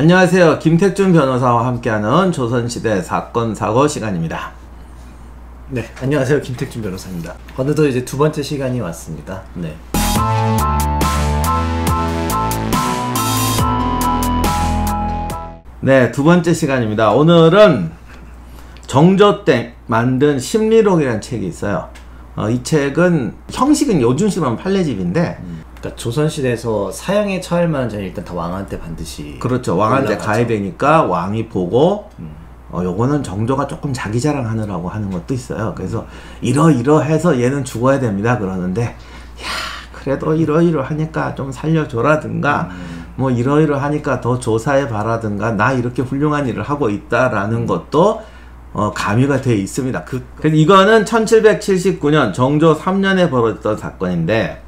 안녕하세요. 김택준 변호사와 함께하는 조선시대 사건 사고 시간입니다. 네, 안녕하세요. 김택준 변호사입니다. 어느덧 이제 두 번째 시간이 왔습니다. 네. 네, 두 번째 시간입니다. 오늘은 정조땡 만든 심리록이라는 책이 있어요. 이 책은 형식은 요즘식으로 하면 판례집인데 그러니까 조선시대에서 사형에 처할 만한 자는 일단 다 왕한테 반드시 그렇죠. 왕한테 가야 되니까 왕이 보고 요거는 정조가 조금 자기 자랑하느라고 하는 것도 있어요. 그래서 이러이러해서 얘는 죽어야 됩니다 그러는데 야 그래도 이러이러하니까 좀 살려줘라든가 뭐 이러이러하니까 더 조사해 봐라든가 나 이렇게 훌륭한 일을 하고 있다라는 것도 가미가 되어 있습니다. 그래서 이거는 1779년 정조 3년에 벌어졌던 사건인데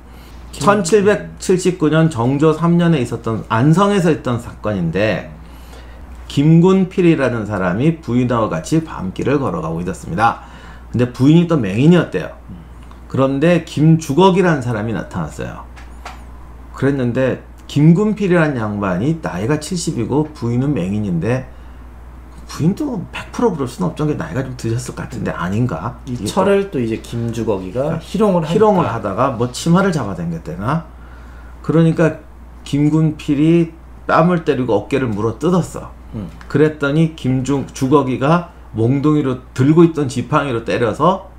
1779년 정조 3년에 있었던 안성에서 있던 사건인데 김군필이라는 사람이 부인하고 같이 밤길을 걸어가고 있었습니다. 근데 부인이 또 맹인이었대요. 그런데 김주걱이라는 사람이 나타났어요. 그랬는데 김군필이라는 양반이 나이가 70이고 부인은 맹인인데 부인도 100% 그럴 수는 없죠. 나이가 좀 드셨을 것 같은데 아닌가? 이 철을 또 이제 김주걱이가 희롱을 하다가 뭐 치마를 잡아당겼대나? 그러니까 김군필이 뺨을 때리고 어깨를 물어 뜯었어. 그랬더니 김주걱이가 몽둥이로 들고 있던 지팡이로 때려서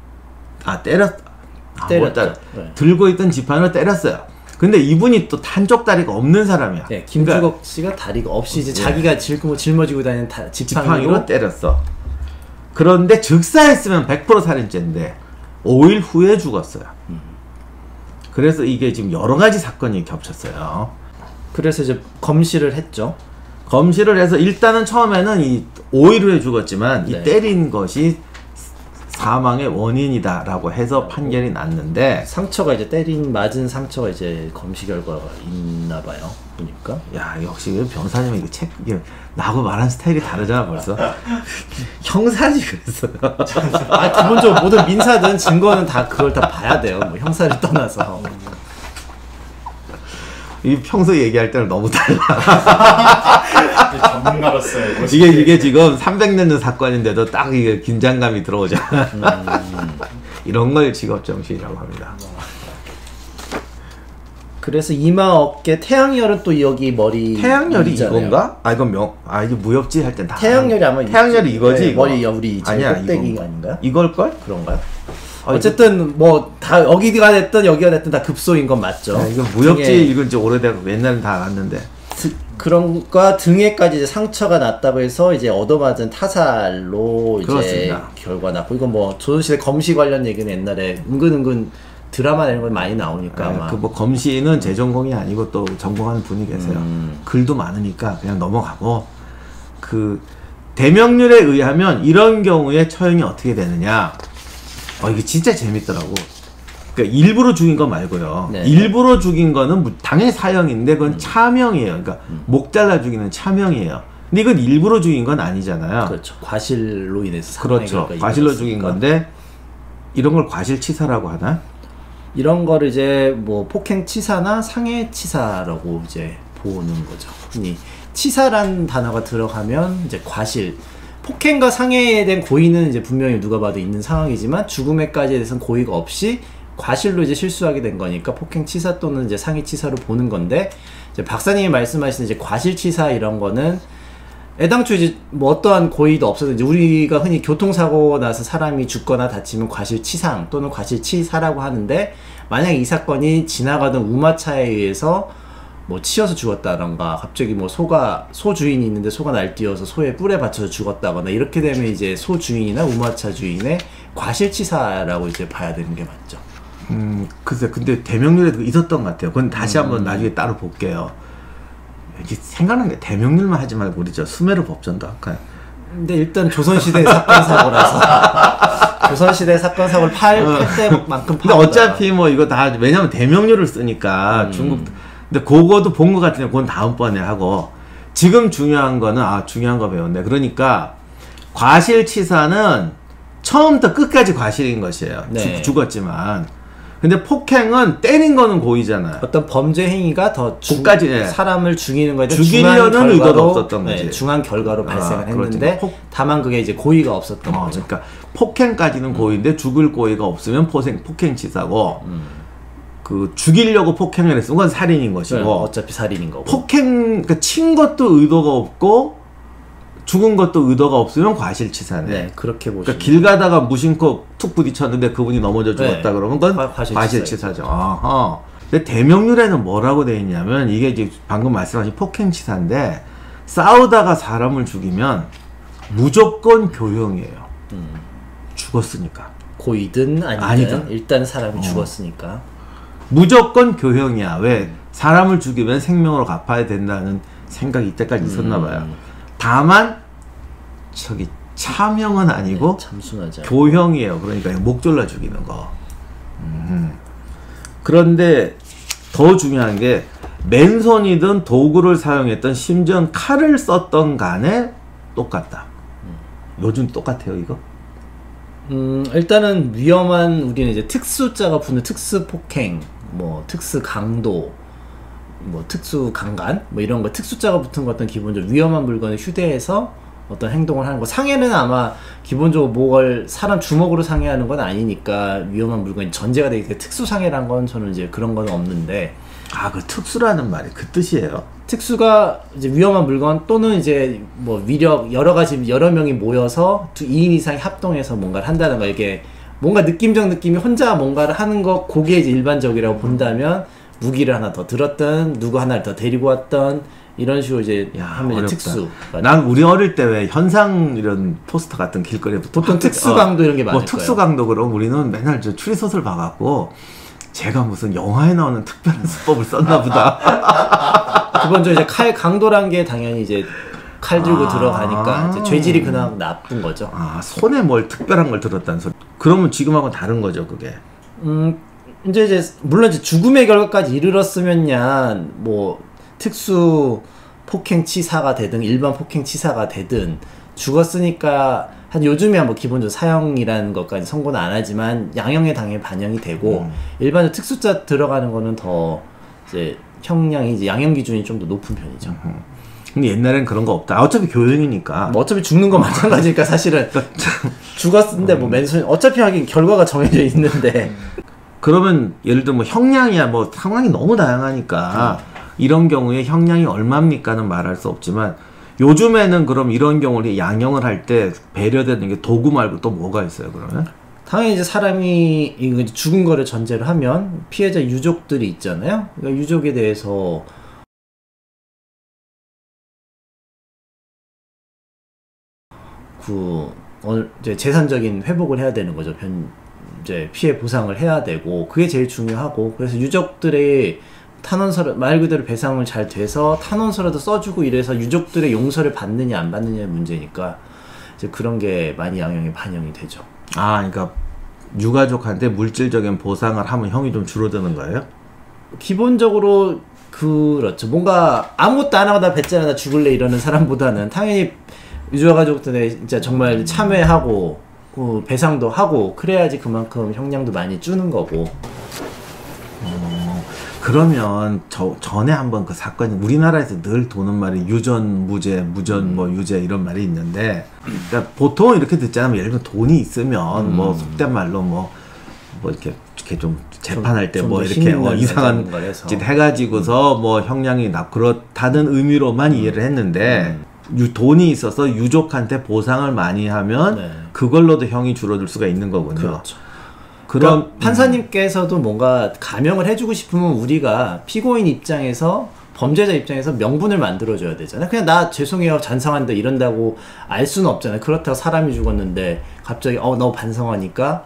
때렸다. 들고 있던 지팡이로 때렸어요. 근데 이분이 또 한쪽 다리가 없는 사람이야. 네, 김주걱 그러니까, 씨가 다리가 없이 이제 자기가 짊어지고 다니는 지팡이로 때렸어. 그런데 즉사했으면 100% 살인죄인데 5일 후에 죽었어요. 그래서 이게 지금 여러 가지 사건이 겹쳤어요. 그래서 이제 검시를 했죠. 검시를 해서 일단은 처음에는 이 5일 후에 죽었지만 이 때린 것이 사망의 원인이다라고 해서 판결이 났는데 상처가 이제 맞은 상처가 이제 검시 결과가 있나봐요. 보니까. 야 역시 변호사님이 이거 책 나하고 말하는 스타일이 다르잖아 벌써. 형사지 그랬어요. 기본적으로 모든 민사든 증거는 다 그걸 다 봐야 돼요. 뭐 형사를 떠나서. 이 평소 얘기할 때는 너무 달라. 전문가로서의 이게 지금 300년 전 사건인데도 딱 이게 긴장감이 들어오잖아. 이런 걸 직업정신이라고 합니다. 그래서 이마, 어깨, 태양열은 또 여기 머리 태양열이 있잖아요. 이건가? 이건 이게 무협지 할 땐 다 태양열이 아마 태양열이 이거지. 이거. 머리 우리 꼭대기 아닌가요? 이걸걸? 그런가요? 어쨌든 뭐 다 여기가 됐든 여기가 됐든 다 급소인 건 맞죠. 이건 무협지 읽은 지 오래되고 옛날엔 다 알았는데 그런 거 등에까지 이제 상처가 났다고 해서 이제 얻어맞은 타살로 이제 그렇습니다. 결과 났고 이건 뭐 조선시대 검시 관련 얘기는 옛날에 은근 드라마 이런 거 많이 나오니까 아마 그 뭐 검시는 제 전공이 아니고 또 전공하는 분이 계세요. 글도 많으니까 그냥 넘어가고 그 대명률에 의하면 이런 경우에 처형이 어떻게 되느냐. 이게 진짜 재밌더라고. 그러니까 일부러 죽인 거 말고요. 네. 일부러 죽인 거는 당연히 사형인데 그건 차명이에요. 그러니까 목 잘라 죽이는 차명이에요. 근데 이건 일부러 죽인 건 아니잖아요. 그렇죠. 과실로 인해서 그렇죠. 과실로 죽인 건데 이런 걸 과실치사라고 하나? 이런 거를 이제 뭐 폭행치사나 상해치사라고 이제 보는 거죠. 흔히 치사란 단어가 들어가면 이제 과실. 폭행과 상해에 대한 고의는 이제 분명히 누가 봐도 있는 상황이지만 죽음에까지에 대해서는 고의가 없이 과실로 이제 실수하게 된 거니까 폭행치사 또는 이제 상해치사로 보는 건데 이제 박사님이 말씀하신 이제 과실치사 이런 거는 애당초 이제 뭐 어떠한 고의도 없어도 이제 우리가 흔히 교통사고 나서 사람이 죽거나 다치면 과실치상 또는 과실치사라고 하는데 만약 이 사건이 지나가던 우마차에 의해서 뭐 치여서 죽었다던가 갑자기 뭐 소 주인이 있는데 소가 날뛰어서 소의 뿔에 받쳐서 죽었다거나 이렇게 되면 이제 소 주인이나 우마차 주인의 과실치사라고 이제 봐야 되는 게 맞죠. 글쎄 근데 대명률에도 있었던 것 같아요. 그건 다시 한번 나중에 따로 볼게요. 이게 생각나는 게 대명률만 하지 말고 우리 수메르 법전도 할까요? 근데 일단 조선시대 사건 사고라서 조선시대 사건 사고를 팔 때만큼 근데 어차피 뭐 이거 다 왜냐면 대명률을 쓰니까 중국 근데 그거도 본 것 같은데 그건 다음번에 하고 지금 중요한 거는 중요한 거 배웠네. 그러니까 과실치사는 처음부터 끝까지 과실인 것이에요. 네. 죽었지만 근데 폭행은 때린 거는 고의잖아요. 어떤 범죄 행위가 더 그까지 예. 사람을 죽이는 거에 죽이려는 의도가 없었던 거지. 네, 중한 결과로 발생을 했는데 다만 그게 이제 고의가 없었던 거죠. 그러니까 폭행까지는 고의인데 죽을 고의가 없으면 폭행치사고 그 죽이려고 폭행을 했으면 그건 살인인 것이고 네, 어차피 살인인 거고 그러니까 친 것도 의도가 없고 죽은 것도 의도가 없으면 과실치사네. 네, 그렇게 보시면. 그러니까 길 가다가 무심코 툭 부딪혔는데 그분이 넘어져 죽었다 네, 그러면 그건 과실치사죠. 아하. 근데 대명률에는 뭐라고 돼 있냐면 이게 이제 방금 말씀하신 폭행치사인데 싸우다가 사람을 죽이면 무조건 교형이에요. 죽었으니까. 고의든 아니든 일단 사람이 죽었으니까. 무조건 교형이야. 왜? 사람을 죽이면 생명으로 갚아야 된다는 생각이 이때까지 있었나 봐요. 다만 저기 차명은 아니고 네, 참순하지 교형이에요. 그러니까 목 졸라 죽이는 거. 그런데 더 중요한 게 맨손이든 도구를 사용했던 심지어 칼을 썼던 간에 똑같다. 요즘 똑같아요 이거? 일단은 위험한 우리는 이제 특수자가 붙는 특수 폭행, 뭐 특수 강도, 뭐 특수 강간, 뭐 이런 거 특수자가 붙은 거 어떤 기본적으로 위험한 물건을 휴대해서 어떤 행동을 하는 거. 상해는 아마 기본적으로 뭘 사람 주먹으로 상해하는 건 아니니까 위험한 물건이 전제가 되기 때문에 특수 상해란 건 저는 이제 그런 건 없는데. 아, 그 특수라는 말이 그 뜻이에요? 특수가 이제 위험한 물건 또는 이제 뭐 위력 여러 가지 여러 명이 모여서 2인 이상이 합동해서 뭔가를 한다는 거. 이게 뭔가 느낌적 느낌이 혼자 뭔가를 하는 거 그게 이제 일반적이라고 본다면 무기를 하나 더 들었던 누구 하나를 더 데리고 왔던 이런 식으로 이제 하면 특수. 난 우리 어릴 때 왜 현상 이런 포스터 같은 길거리에 보통 특수강도 이런 게 많을 뭐 특수강도 그럼 우리는 맨날 저 추리소설 봐갖고 제가 무슨 영화에 나오는 특별한 수법을 썼나 보다. 기본적으로 이제 칼 강도란 게 당연히 이제 칼 들고 들어가니까 이제 죄질이 그나마 나쁜 거죠. 아, 손에 뭘 특별한 걸 들었다는 소리. 그러면 지금하고는 다른 거죠, 그게. 이제 물론 이제 죽음의 결과까지 이르렀으면야 뭐 특수 폭행치사가 되든 일반 폭행치사가 되든 죽었으니까 한 요즘에 뭐 기본적으로 사형이라는 것까지 선고는 안 하지만 양형에 당연히 반영이 되고 일반적으로 특수자 들어가는 거는 더 이제 형량이 이제 양형 기준이 좀 더 높은 편이죠. 근데 옛날엔 그런 거 없다. 어차피 교형이니까. 뭐 어차피 죽는 거 마찬가지니까 사실은 죽었는데 뭐 맨손 어차피 하긴 결과가 정해져 있는데. 그러면 예를 들어 뭐 형량이야 뭐 상황이 너무 다양하니까 이런 경우에 형량이 얼마입니까는 말할 수 없지만 요즘에는 그럼 이런 경우를 양형을 할 때 배려되는 게 도구 말고 또 뭐가 있어요 그러면? 당연히 이제 사람이 이거 죽은 거를 전제로 하면 피해자 유족들이 있잖아요. 그러니까 유족에 대해서 이제 재산적인 회복을 해야 되는 거죠. 이제 피해 보상을 해야 되고 그게 제일 중요하고 그래서 유족들의 탄원서를 말 그대로 배상을 잘 돼서 탄원서라도 써주고 이래서 유족들의 용서를 받느냐 안 받느냐의 문제니까 이제 그런 게 많이 양형에 반영이 되죠. 아, 그러니까 유가족한테 물질적인 보상을 하면 형이 좀 줄어드는 거예요? 기본적으로 그렇죠. 뭔가 아무것도 안 하고 나 뱉잖아 나 죽을래 이러는 사람보다는 당연히 유가족들의 진짜 정말 참회하고 배상도 하고 그래야지 그만큼 형량도 많이 주는 거고. 그러면 전에 한번 그 사건이 우리나라에서 늘 도는 말이 유전 무죄, 무전 뭐 유죄 이런 말이 있는데, 그러니까 보통 이렇게 듣자면 예를 들어 돈이 있으면 뭐 속된 말로 뭐 이렇게 좀 재판할 때 뭐 이렇게 이상한 짓 해가지고서 뭐 형량이 그렇다는 의미로만 이해를 했는데. 돈이 있어서 유족한테 보상을 많이 하면 그걸로도 형이 줄어들 수가 있는 거군요. 그렇죠. 그럼 판사님께서도 뭔가 감형을 해주고 싶으면 우리가 피고인 입장에서 범죄자 입장에서 명분을 만들어줘야 되잖아요. 그냥 나 죄송해요 반성한다 이런다고 알 수는 없잖아요. 그렇다고 사람이 죽었는데 갑자기 너 반성하니까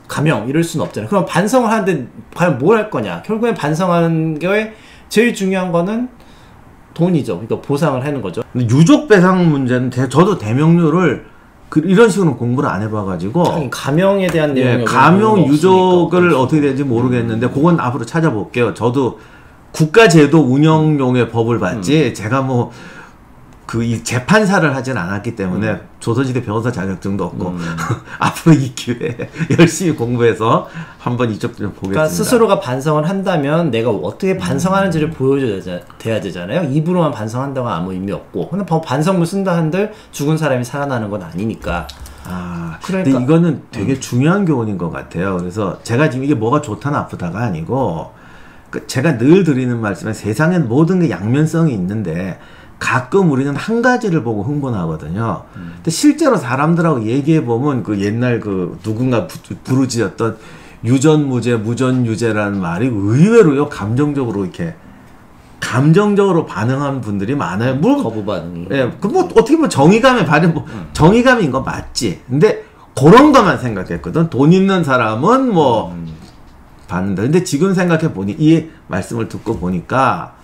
감형 이럴 수는 없잖아요. 그럼 반성을 하는데 과연 뭘 할 거냐. 결국엔 반성하는 게 제일 중요한 거는 돈이죠. 그러니까 보상을 하는 거죠. 근데 유족 배상 문제는 저도 대명률을 이런 식으로 공부를 안 해봐가지고 감형에 대한 내용이 감형 유족을 어떻게 되는지 모르겠는데 그건 앞으로 찾아볼게요. 저도 국가제도 운영용의 법을 봤지 제가 뭐 그 이 재판사를 하진 않았기 때문에 조선시대 변호사 자격증도 없고 앞으로 이 기회에 열심히 공부해서 한번 이쪽 좀 보겠습니다. 그러니까 스스로가 반성을 한다면 내가 어떻게 반성하는지를 보여줘야 돼야 되잖아요. 입으로만 반성한다고 아무 의미 없고. 근데 반성문 쓴다 한들 죽은 사람이 살아나는 건 아니니까. 그러니까. 근데 이거는 되게 중요한 교훈인 것 같아요. 그래서 제가 지금 이게 뭐가 좋다 나쁘다가 아니고 제가 늘 드리는 말씀은 세상엔 모든 게 양면성이 있는데 가끔 우리는 한 가지를 보고 흥분하거든요. 근데 실제로 사람들하고 얘기해보면 그 옛날 그 누군가 부르짖었던 유전무죄, 무전유죄라는 말이 의외로요, 감정적으로 이렇게 감정적으로 반응한 분들이 많아요. 뭐, 거부 반응이. 예, 그 뭐 어떻게 보면 정의감에 발현, 뭐 정의감인 거 맞지. 근데 그런 것만 생각했거든. 돈 있는 사람은 뭐 받는다. 근데 지금 생각해 보니 이 말씀을 듣고 보니까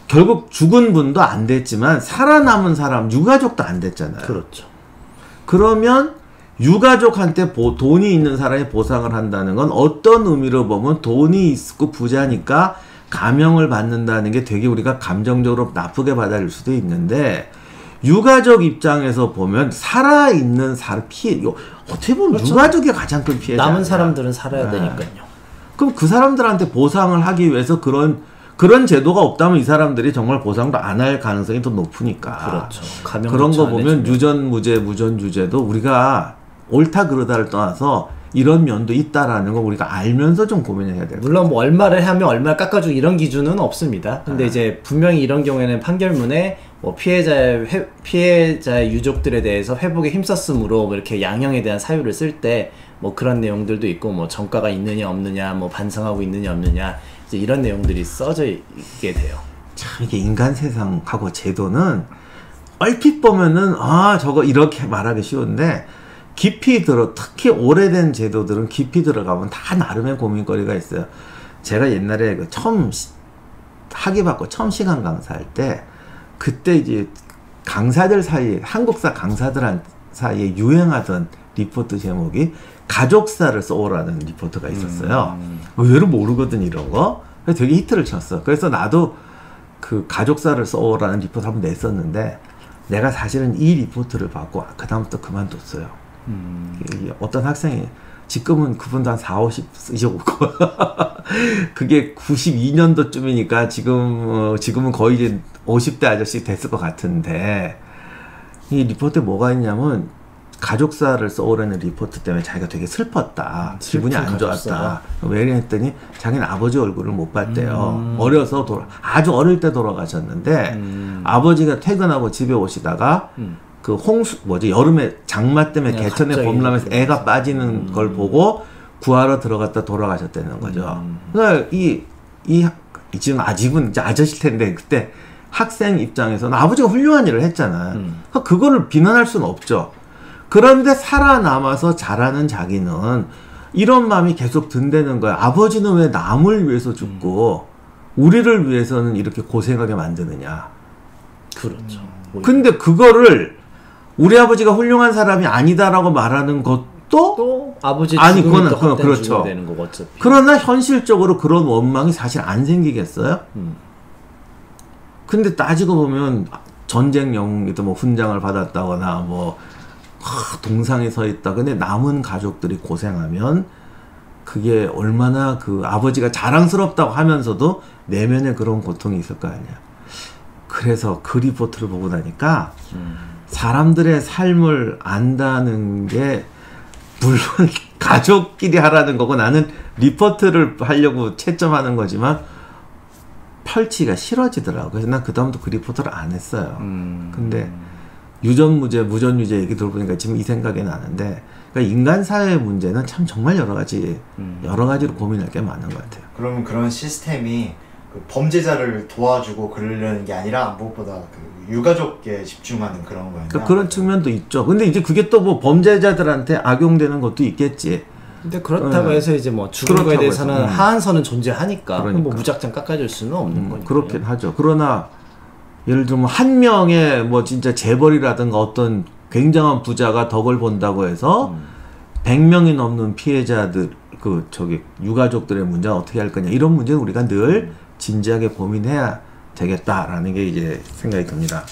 결국 죽은 분도 안 됐지만 살아남은 사람 유가족도 안 됐잖아요. 그렇죠. 그러면 유가족한테 돈이 있는 사람이 보상을 한다는 건 어떤 의미로 보면 돈이 있고 부자니까 감형을 받는다는 게 되게 우리가 감정적으로 나쁘게 받아들일 수도 있는데 유가족 입장에서 보면 살아있는 사람 피해, 어떻게 보면 그렇죠. 유가족이 가장 큰 피해자. 남은 사람들은 살아야 되니까요. 그럼 그 사람들한테 보상을 하기 위해서 그런 제도가 없다면 이 사람들이 정말 보상도 안 할 가능성이 더 높으니까. 그렇죠. 그런 거 보면 유전무죄, 무전유죄도 우리가 옳다 그르다를 떠나서 이런 면도 있다라는 거 우리가 알면서 좀 고민을 해야 돼요. 물론 뭐 얼마를 하면 얼마를 깎아주고 이런 기준은 없습니다. 근데 이제 분명히 이런 경우에는 판결문에 뭐 피해자의 유족들에 대해서 회복에 힘썼으므로 뭐 이렇게 양형에 대한 사유를 쓸 때 뭐 그런 내용들도 있고 뭐 전과가 있느냐 없느냐 뭐 반성하고 있느냐 없느냐 이제 이런 내용들이 써져 있게 돼요. 참 이게 인간 세상하고 제도는 얼핏 보면은 저거 이렇게 말하기 쉬운데 깊이 특히 오래된 제도들은 깊이 들어가면 다 나름의 고민거리가 있어요. 제가 옛날에 처음 학위 받고 처음 시간 강사할 때 그때 이제 강사들 사이에 한국사 강사들 사이에 유행하던 리포트 제목이 가족사를 써오라는 리포트가 있었어요. 의외로 모르거든 이런 거. 그래서 되게 히트를 쳤어. 그래서 나도 그 가족사를 써오라는 리포트 한번 냈었는데 내가 사실은 이 리포트를 받고 그 다음부터 그만뒀어요. 어떤 학생이 지금은 그분도 한 40, 50 쓰셔고 그게 92년도쯤이니까 지금은 거의 이제 50대 아저씨 됐을 것 같은데 이 리포트에 뭐가 있냐면 가족사를 써오라는 리포트 때문에 자기가 되게 슬펐다. 기분이 안 좋았다. 왜 했더니 자기는 아버지 얼굴을 못 봤대요. 어려서 아주 어릴 때 돌아가셨는데 아버지가 퇴근하고 집에 오시다가 그 여름에 장마 때문에 개천에 범람해서 애가 빠지는 걸 보고 구하러 들어갔다 돌아가셨다는 거죠. 그러니까 지금 아직은 이제 아저씨일 텐데 그때 학생 입장에서는 아버지가 훌륭한 일을 했잖아요. 그러니까 그거를 비난할 수는 없죠. 그런데 살아남아서 자라는 자기는 이런 마음이 계속 든다는 거야. 아버지는 왜 남을 위해서 죽고 우리를 위해서는 이렇게 고생하게 만드느냐. 그렇죠. 근데 그거를 우리 아버지가 훌륭한 사람이 아니다라고 말하는 것도 또 아버지 죽음이 또 그렇죠. 되는 거고 어차피. 그러나 현실적으로 그런 원망이 사실 안 생기겠어요? 근데 따지고 보면 전쟁 영웅이도 뭐 훈장을 받았다거나 뭐 동상에 서 있다. 근데 남은 가족들이 고생하면 그게 얼마나 그 아버지가 자랑스럽다고 하면서도 내면에 그런 고통이 있을 거 아니야. 그래서 그 리포트를 보고 나니까 사람들의 삶을 안다는 게 물론 가족끼리 하라는 거고 나는 리포트를 하려고 채점하는 거지만 펼치기가 싫어지더라고요. 그래서 난 그다음부터 그 리포트를 안 했어요. 근데 유전무죄, 무전유죄 얘기 들어보니까 지금 이 생각이 나는데 그러니까 인간 사회의 문제는 참 정말 여러 가지로 고민할 게 많은 것 같아요. 그러면 그런 시스템이 그 범죄자를 도와주고 그러려는 게 아니라 무엇보다 그 유가족에 집중하는 그런 거예요. 그러니까 그런 측면도 있죠. 근데 이제 그게 또 뭐 범죄자들한테 악용되는 것도 있겠지. 근데 그렇다고 해서 이제 뭐 죽은 거에 대해서는 하한선은 존재하니까 뭐 무작정 깎아줄 수는 없는 거니까요. 그렇긴 하죠. 그러나 예를 들면 한 명의 뭐 진짜 재벌이라든가 어떤 굉장한 부자가 덕을 본다고 해서 100명이 넘는 피해자들 유가족들의 문제는 어떻게 할 거냐 이런 문제는 우리가 늘 진지하게 고민해야 되겠다라는 게 이제 생각이 듭니다.